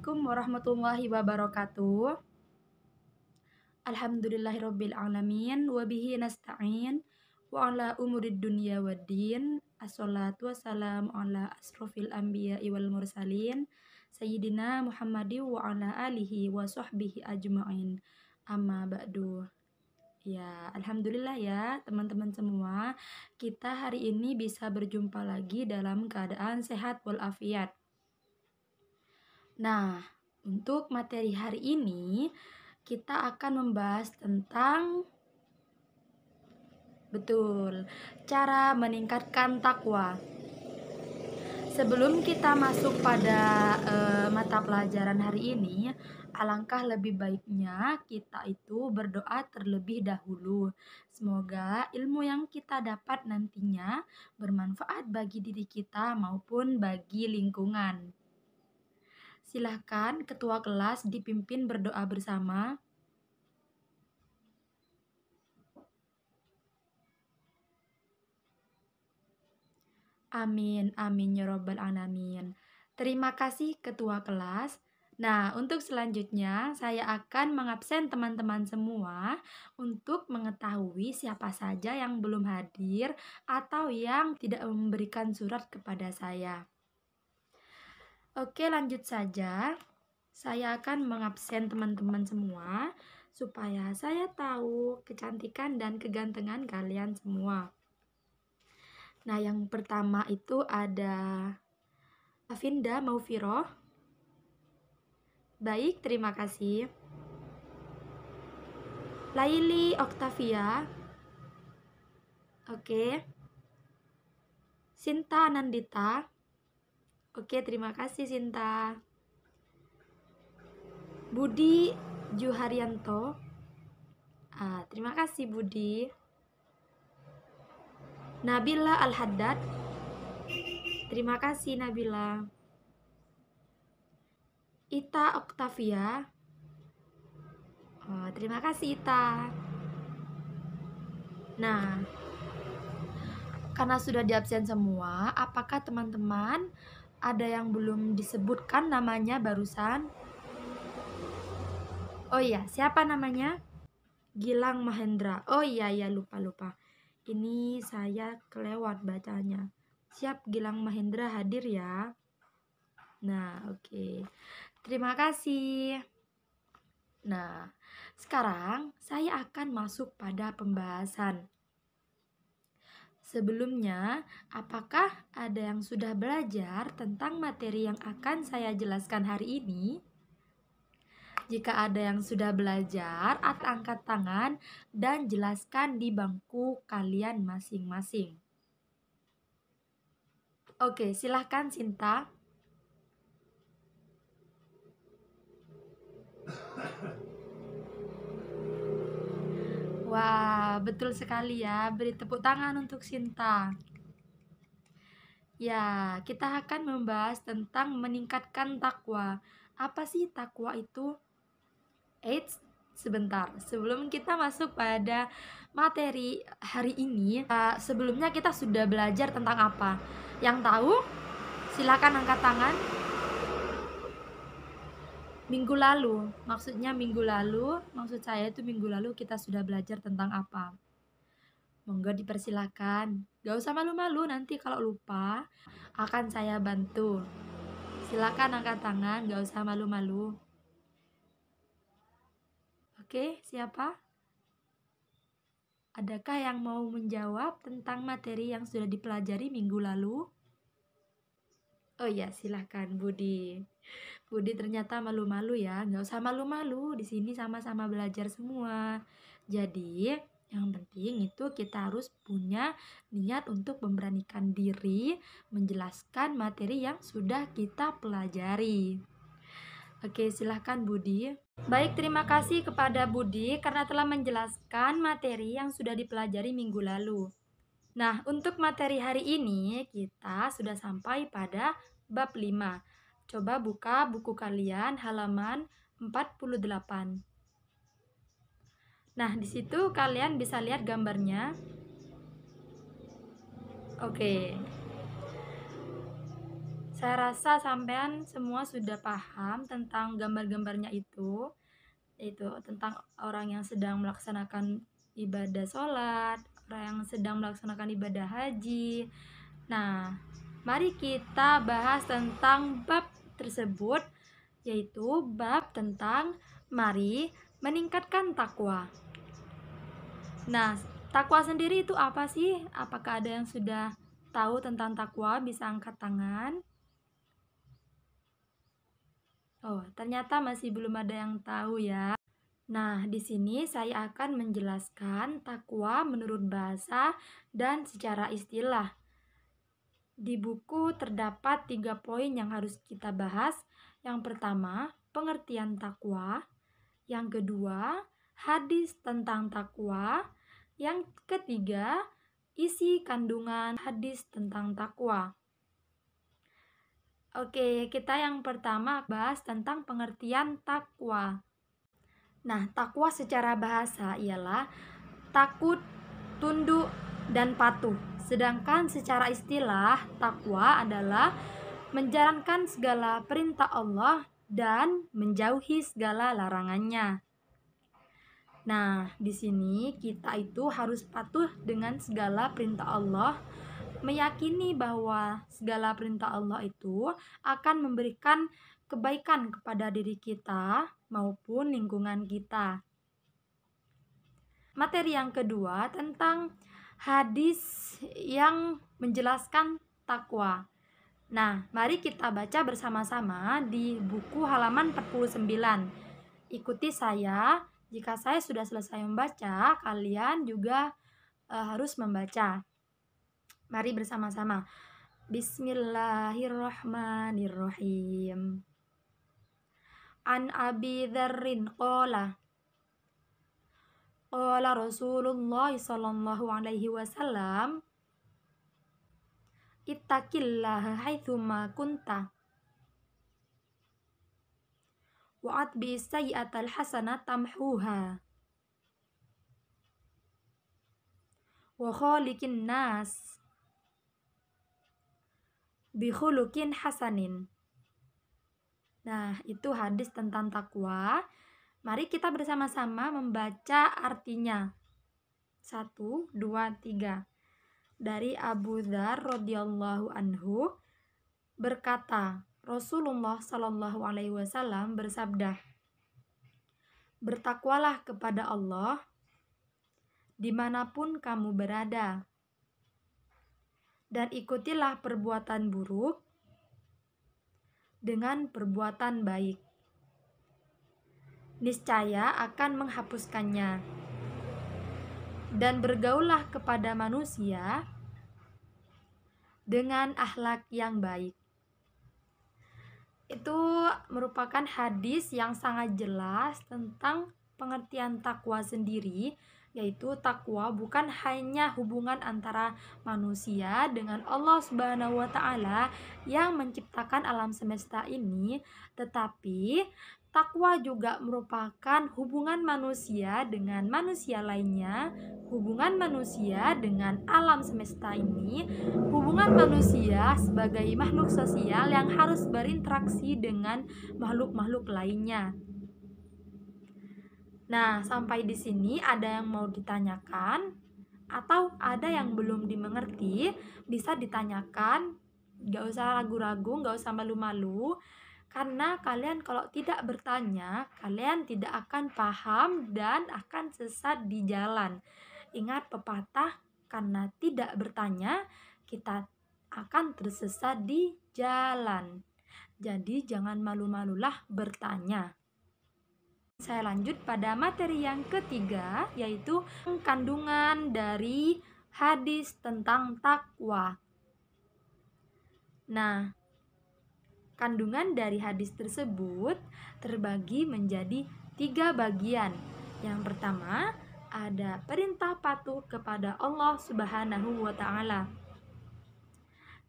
Assalamualaikum warahmatullahi wabarakatuh. Alhamdulillahirabbil alamin wa bihi nasta'in wa ala umurid dunya waddin. Assalatu wassalamu ala asrofil anbiya'i wal mursalin sayyidina Muhammadin wa ala alihi wa sahbihi ajma'in. Amma ba'du. Ya, alhamdulillah ya teman-teman semua, kita hari ini bisa berjumpa lagi dalam keadaan sehat walafiat. Nah, untuk materi hari ini kita akan membahas tentang cara meningkatkan takwa. Sebelum kita masuk pada mata pelajaran hari ini, alangkah lebih baiknya kita itu berdoa terlebih dahulu. Semoga ilmu yang kita dapat nantinya bermanfaat bagi diri kita maupun bagi lingkungan. Silahkan ketua kelas dipimpin berdoa bersama. Amin, amin ya robbal alamin. Terima kasih ketua kelas. Nah, untuk selanjutnya saya akan mengabsen teman-teman semua untuk mengetahui siapa saja yang belum hadir atau yang tidak memberikan surat kepada saya. Oke, lanjut saja. Saya akan mengabsen teman-teman semua supaya saya tahu kecantikan dan kegantengan kalian semua. Nah, yang pertama itu ada Afinda Maufiroh. Baik, terima kasih. Laili Oktavia. Oke. Sinta Nandita. Oke, terima kasih Sinta. Budi Juharyanto. Terima kasih Budi. Nabila Al-Haddad. Terima kasih Nabila. Ita Oktavia. Terima kasih Ita. Nah, karena sudah diabsen semua, apakah teman-teman ada yang belum disebutkan namanya barusan? Oh iya, siapa namanya? Gilang Mahendra. Oh iya, lupa. Ini saya kelewat bacanya. Siap, Gilang Mahendra hadir ya. Nah, oke. Terima kasih. Nah, sekarang saya akan masuk pada pembahasan. Sebelumnya, apakah ada yang sudah belajar tentang materi yang akan saya jelaskan hari ini? Jika ada yang sudah belajar, angkat tangan dan jelaskan di bangku kalian masing-masing. Oke, silahkan Sinta. Wah, betul sekali ya. Beri tepuk tangan untuk Sinta. Ya, kita akan membahas tentang meningkatkan takwa. Apa sih takwa itu? Eits, sebentar. Sebelum kita masuk pada materi hari ini, sebelumnya kita sudah belajar tentang apa? Yang tahu? Silakan angkat tangan. Minggu lalu, maksud saya itu minggu lalu kita sudah belajar tentang apa? Monggo dipersilakan. Gak usah malu-malu, nanti kalau lupa akan saya bantu. Silakan angkat tangan, gak usah malu-malu. Oke, siapa? Adakah yang mau menjawab tentang materi yang sudah dipelajari minggu lalu? Oh iya, silahkan Budi. Budi ternyata malu-malu ya. Nggak usah malu-malu, di sini sama-sama belajar semua. Jadi, yang penting itu kita harus punya niat untuk memberanikan diri menjelaskan materi yang sudah kita pelajari. Oke, silahkan Budi. Baik, terima kasih kepada Budi karena telah menjelaskan materi yang sudah dipelajari minggu lalu. Nah, untuk materi hari ini kita sudah sampai pada bab 5. Coba buka buku kalian halaman 48. Nah, di situ kalian bisa lihat gambarnya. Oke. Saya rasa sampean semua sudah paham tentang gambar-gambarnya itu, yaitu tentang orang yang sedang melaksanakan ibadah sholat, orang yang sedang melaksanakan ibadah haji. Nah, mari kita bahas tentang bab tersebut, yaitu bab tentang mari meningkatkan takwa. Nah, takwa sendiri itu apa sih? Apakah ada yang sudah tahu tentang takwa? Bisa angkat tangan. Oh, ternyata masih belum ada yang tahu ya. Nah, di sini saya akan menjelaskan takwa menurut bahasa dan secara istilah. Di buku terdapat 3 poin yang harus kita bahas. Yang pertama, pengertian takwa. Yang kedua, hadis tentang takwa. Yang ketiga, isi kandungan hadis tentang takwa. Oke, kita yang pertama bahas tentang pengertian takwa. Nah, takwa secara bahasa ialah takut, tunduk, dan patuh. Sedangkan secara istilah, takwa adalah menjalankan segala perintah Allah dan menjauhi segala larangannya. Nah, di sini kita itu harus patuh dengan segala perintah Allah, meyakini bahwa segala perintah Allah itu akan memberikan kebaikan kepada diri kita maupun lingkungan kita. Materi yang kedua tentang hadis yang menjelaskan takwa. Nah, mari kita baca bersama-sama di buku halaman 49. Ikuti saya. Jika saya sudah selesai membaca, kalian juga harus membaca. Mari bersama-sama. Bismillahirrahmanirrahim. An Abi Dzarrin qala Rasulullah sallallahu alaihi wasallam ittaqillaha haitsuma kunta wa'at bi sayyi'atal hasanah tamhuha wa khaliqin nas bi khuluqin hasanin. Nah, itu hadis tentang takwa. Mari kita bersama-sama membaca artinya. 1, 2, 3. Dari Abu Dzar radhiyallahu anhu berkata, Rasulullah sallallahu alaihi wasallam bersabda, bertakwalah kepada Allah dimanapun kamu berada, dan ikutilah perbuatan buruk dengan perbuatan baik. Niscaya akan menghapuskannya. Dan bergaullah kepada manusia dengan akhlak yang baik. Itu merupakan hadis yang sangat jelas tentang pengertian takwa sendiri, yaitu takwa bukan hanya hubungan antara manusia dengan Allah Subhanahu wa Ta'ala yang menciptakan alam semesta ini, tetapi takwa juga merupakan hubungan manusia dengan manusia lainnya, hubungan manusia dengan alam semesta ini, hubungan manusia sebagai makhluk sosial yang harus berinteraksi dengan makhluk-makhluk lainnya. Nah, sampai di sini ada yang mau ditanyakan atau ada yang belum dimengerti, bisa ditanyakan. Gak usah ragu-ragu, gak usah malu-malu. Karena kalian kalau tidak bertanya, kalian tidak akan paham dan akan sesat di jalan. Ingat pepatah, karena tidak bertanya, kita akan tersesat di jalan. Jadi jangan malu-malulah bertanya. Saya lanjut pada materi yang ketiga, yaitu kandungan dari hadis tentang takwa. Nah, kandungan dari hadis tersebut terbagi menjadi 3 bagian. Yang pertama, ada perintah patuh kepada Allah Subhanahu wa Ta'ala.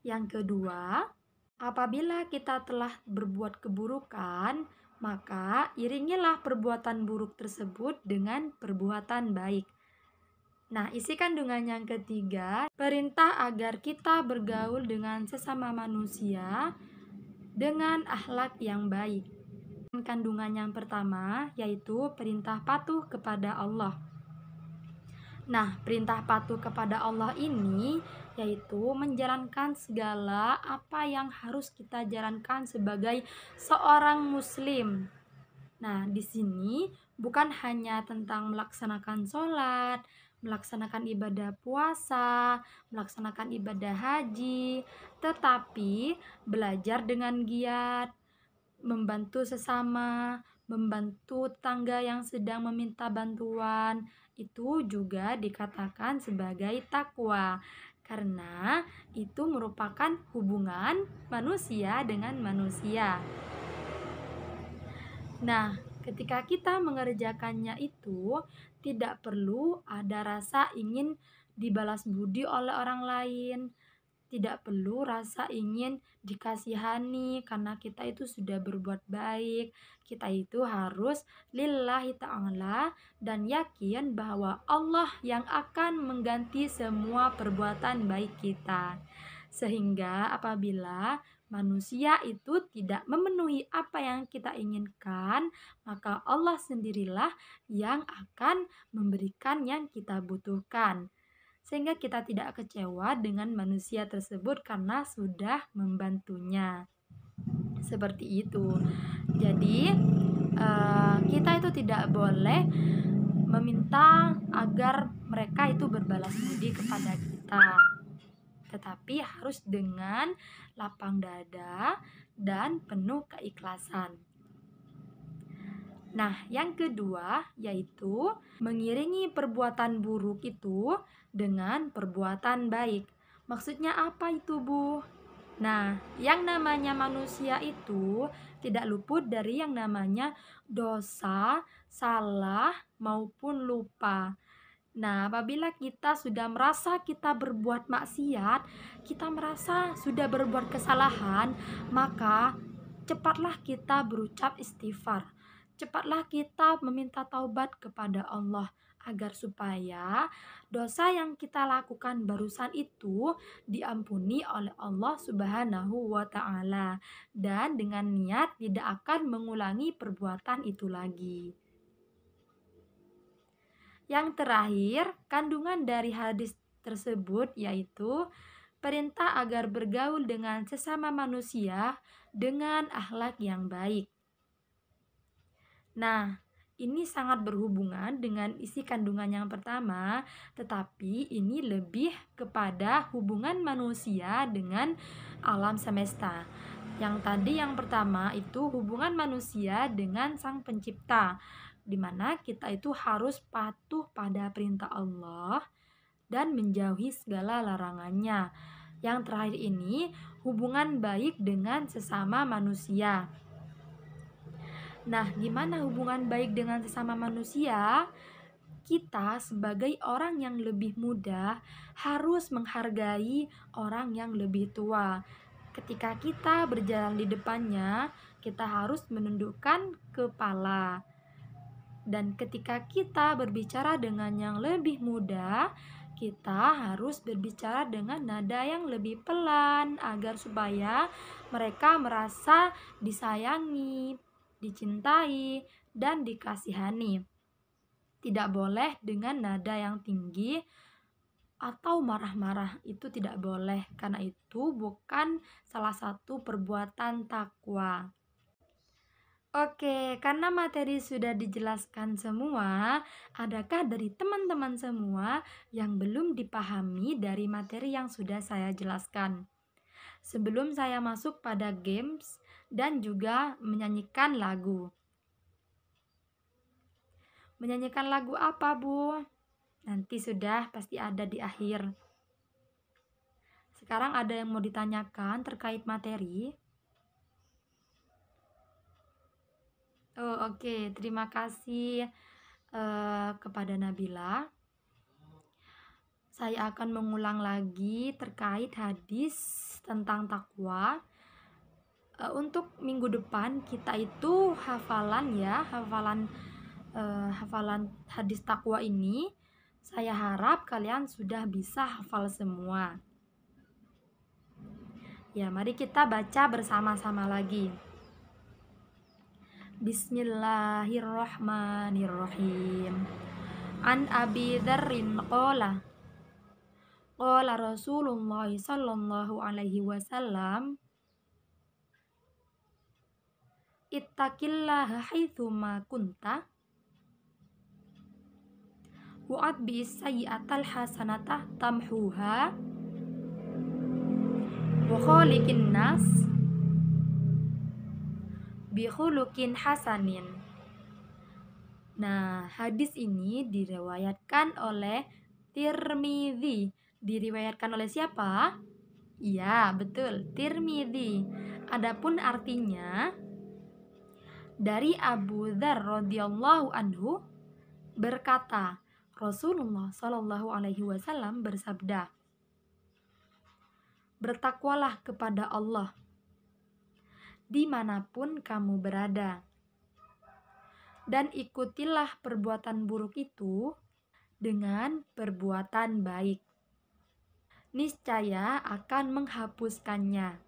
Yang kedua, apabila kita telah berbuat keburukan, maka iringilah perbuatan buruk tersebut dengan perbuatan baik. Nah, isi kandungan yang ketiga, perintah agar kita bergaul dengan sesama manusia dengan akhlak yang baik. Kandungan yang pertama yaitu perintah patuh kepada Allah. Nah, perintah patuh kepada Allah ini yaitu menjalankan segala apa yang harus kita jalankan sebagai seorang muslim. Nah, di sini bukan hanya tentang melaksanakan sholat, melaksanakan ibadah puasa, melaksanakan ibadah haji, tetapi belajar dengan giat, membantu sesama, membantu tetangga yang sedang meminta bantuan, itu juga dikatakan sebagai takwa. Karena itu merupakan hubungan manusia dengan manusia. Nah, ketika kita mengerjakannya itu tidak perlu ada rasa ingin dibalas budi oleh orang lain, tidak perlu rasa ingin dikasihani karena kita itu sudah berbuat baik. Kita itu harus lillahi ta'ala dan yakin bahwa Allah yang akan mengganti semua perbuatan baik kita. Sehingga apabila manusia itu tidak memenuhi apa yang kita inginkan, maka Allah sendirilah yang akan memberikan yang kita butuhkan, sehingga kita tidak kecewa dengan manusia tersebut karena sudah membantunya. Seperti itu. Jadi kita itu tidak boleh meminta agar mereka itu berbalas budi kepada kita, tetapi harus dengan lapang dada dan penuh keikhlasan. Nah, yang kedua yaitu mengiringi perbuatan buruk itu dengan perbuatan baik. Maksudnya apa itu, Bu? Nah, yang namanya manusia itu tidak luput dari yang namanya dosa, salah, maupun lupa. Nah, apabila kita sudah merasa kita berbuat maksiat, kita merasa sudah berbuat kesalahan, maka cepatlah kita berucap istighfar. Cepatlah kita meminta taubat kepada Allah agar supaya dosa yang kita lakukan barusan itu diampuni oleh Allah Subhanahu wa taala dan dengan niat tidak akan mengulangi perbuatan itu lagi. Yang terakhir, kandungan dari hadis tersebut yaitu perintah agar bergaul dengan sesama manusia dengan akhlak yang baik. Nah, ini sangat berhubungan dengan isi kandungan yang pertama, tetapi ini lebih kepada hubungan manusia dengan alam semesta. Yang tadi yang pertama itu hubungan manusia dengan Sang Pencipta, di mana kita itu harus patuh pada perintah Allah dan menjauhi segala larangannya. Yang terakhir ini hubungan baik dengan sesama manusia. Nah, gimana hubungan baik dengan sesama manusia? Kita sebagai orang yang lebih muda harus menghargai orang yang lebih tua. Ketika kita berjalan di depannya, kita harus menundukkan kepala. Dan ketika kita berbicara dengan yang lebih muda, kita harus berbicara dengan nada yang lebih pelan agar supaya mereka merasa disayangi, dicintai, dan dikasihani. Tidak boleh dengan nada yang tinggi atau marah-marah, itu tidak boleh karena itu bukan salah satu perbuatan takwa. Oke, karena materi sudah dijelaskan semua, adakah dari teman-teman semua yang belum dipahami dari materi yang sudah saya jelaskan? Sebelum saya masuk pada games dan juga menyanyikan lagu. Menyanyikan lagu apa, Bu? Nanti sudah pasti ada di akhir. Sekarang ada yang mau ditanyakan terkait materi? Oh, oke. Terima kasih kepada Nabila. Saya akan mengulang lagi terkait hadis tentang takwa. Untuk minggu depan kita itu hafalan ya, hafalan hadis takwa ini. Saya harap kalian sudah bisa hafal semua. Ya, mari kita baca bersama-sama lagi. Bismillahirrahmanirrahim. An Abi Dzarrin qala Rasulullah sallallahu alaihi wasallam, ittaqillaha haitsu ma kunta wa atbi'is sayyi'atal hasanata tamhuha wa khaliqin nas bi khuluqin hasanin. Nah, hadis ini diriwayatkan oleh Tirmidzi. Diriwayatkan oleh siapa? Iya, betul, Tirmidzi. Adapun artinya dari Abu Dzar radhiyallahu anhu berkata, Rasulullah Shallallahu alaihi wasallam bersabda, bertakwalah kepada Allah dimanapun kamu berada, dan ikutilah perbuatan buruk itu dengan perbuatan baik. Niscaya akan menghapuskannya.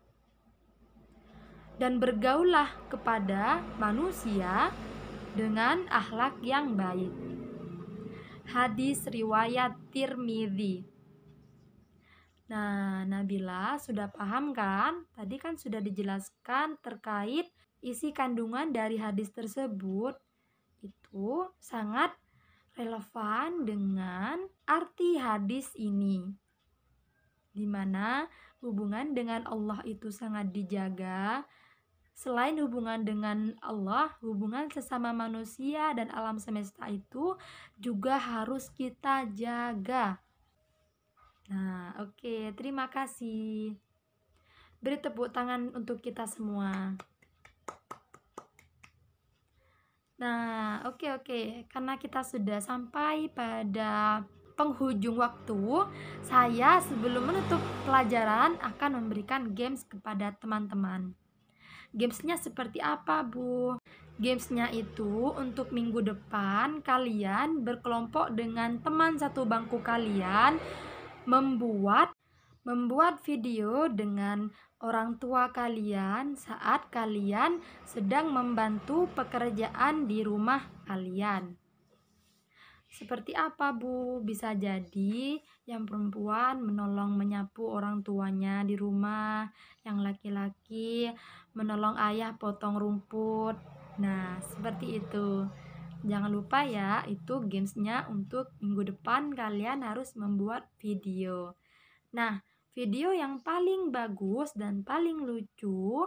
Dan bergaullah kepada manusia dengan akhlak yang baik. Hadis riwayat Tirmidzi. Nah, Nabila sudah paham kan? Tadi kan sudah dijelaskan terkait isi kandungan dari hadis tersebut. Itu sangat relevan dengan arti hadis ini, di mana hubungan dengan Allah itu sangat dijaga. Selain hubungan dengan Allah, hubungan sesama manusia dan alam semesta itu juga harus kita jaga. Nah, oke, terima kasih. Beri tepuk tangan untuk kita semua. Nah, oke. Karena kita sudah sampai pada penghujung waktu, saya sebelum menutup pelajaran akan memberikan games kepada teman-teman. Gamesnya seperti apa, Bu? Gamesnya itu untuk minggu depan kalian berkelompok dengan teman satu bangku kalian membuat video dengan orang tua kalian saat kalian sedang membantu pekerjaan di rumah kalian. Seperti apa, Bu? Bisa jadi yang perempuan menolong menyapu orang tuanya di rumah, yang laki-laki menolong ayah potong rumput. Nah, seperti itu. Jangan lupa ya, itu gamesnya untuk minggu depan kalian harus membuat video. Nah, video yang paling bagus dan paling lucu,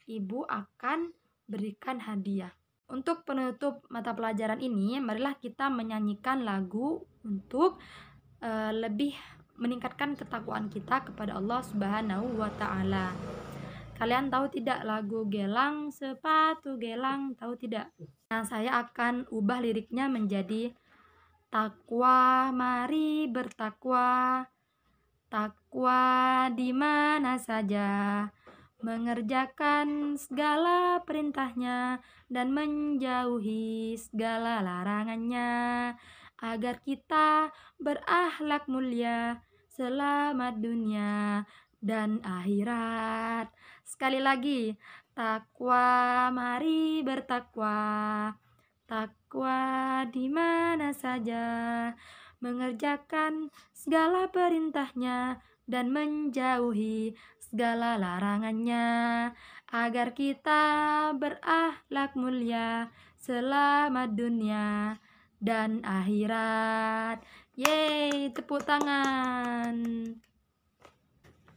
Ibu akan berikan hadiah. Untuk penutup mata pelajaran ini, marilah kita menyanyikan lagu untuk lebih meningkatkan ketakwaan kita kepada Allah Subhanahu wa Ta'ala. Kalian tahu tidak lagu Gelang Sepatu Gelang? Tahu tidak? Nah, saya akan ubah liriknya menjadi takwa, mari bertakwa, takwa di mana saja, mengerjakan segala perintahnya dan menjauhi segala larangannya, agar kita berakhlak mulia, selamat dunia dan akhirat. Sekali lagi, takwa, mari bertakwa, takwa di mana saja, mengerjakan segala perintahnya dan menjauhi segala larangannya, agar kita berakhlak mulia, selamat dunia dan akhirat. Yeay, tepuk tangan.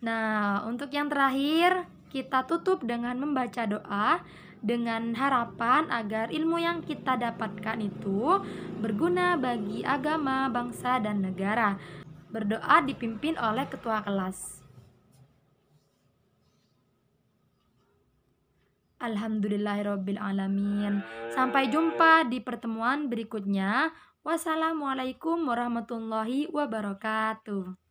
Nah, untuk yang terakhir, kita tutup dengan membaca doa dengan harapan agar ilmu yang kita dapatkan itu berguna bagi agama, bangsa, dan negara. Berdoa dipimpin oleh ketua kelas. Alhamdulillahirabbil alamin. Sampai jumpa di pertemuan berikutnya. Wassalamualaikum warahmatullahi wabarakatuh.